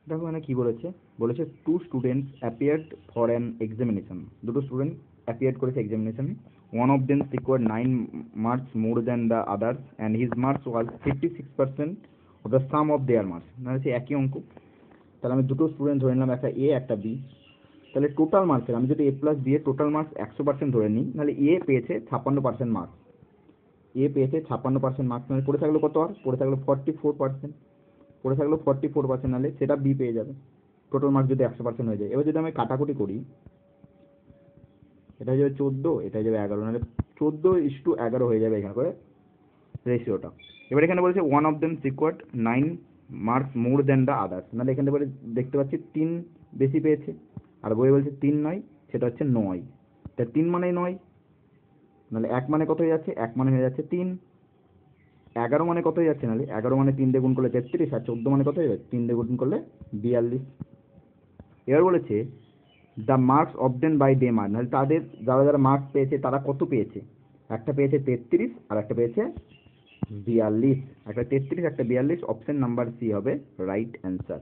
দেখো এখানে কি বলেছে, বলেছে two students appeared for an examination, দুটো স্টুডেন্ট অ্যাপিয়ার্ড করেছে এক্সামিনেশনে, one of them secured 9 marks more than the others and his marks was 56% of the sum of their marks. মানে সে একই অঙ্ক, তাহলে আমি দুটো স্টুডেন্ট ধরে নিলাম, একটা এ একটা বি, তাহলে টোটাল মার্কসের আমি যদি এ প্লাস বি এর টোটাল মার্কস 100% ধরে নিই, তাহলে এ পেয়েছে 56% মার্কস, এ পেয়েছে 56% মার্কস, মানে পড়ে থাকলো কত, আর পড়ে থাকলো 44%, পড়ে থাকলো 44%, নাহলে সেটা বি পেয়ে যাবে টোটাল মার্কস যদি 100% হয়ে যায়। এবার যদি আমি কাটাকুটি করি, এটা হয়ে যাবে 14, এটা হয়ে যাবে 11, নাহলে 14:11 হয়ে যাবে এখানে করে রেশিওটা। এবার এখানে বলেছে one of them secured 9 marks more than the others, নাহলে এখানে বলে দেখতে পাচ্ছি 3 বেশি পেয়েছে, আর বইয়ে বলছে 3 নয়, সেটা হচ্ছে 9, তা 3 মানে 9, নাহলে 1 মানে কত হয়ে যাচ্ছে, 1 মানে হয়ে যাচ্ছে 3, 11 মানে কত হয়ে যাচ্ছে, নাহলে 11 মানে 3 দিয়ে গুণ করলে 33, আর 14 মানে কত হয়ে যাচ্ছে, 3 দিয়ে গুণ করলে 42। এবার বলেছে the marks obtained by them are, নাহলে তাদের যারা যারা মার্কস পেয়েছে তারা কত পেয়েছে, একটা পেয়েছে 33 আর একটা পেয়েছে 42, একটা 33 একটা 42, অপশন নাম্বার সি হবে রাইট অ্যান্সার।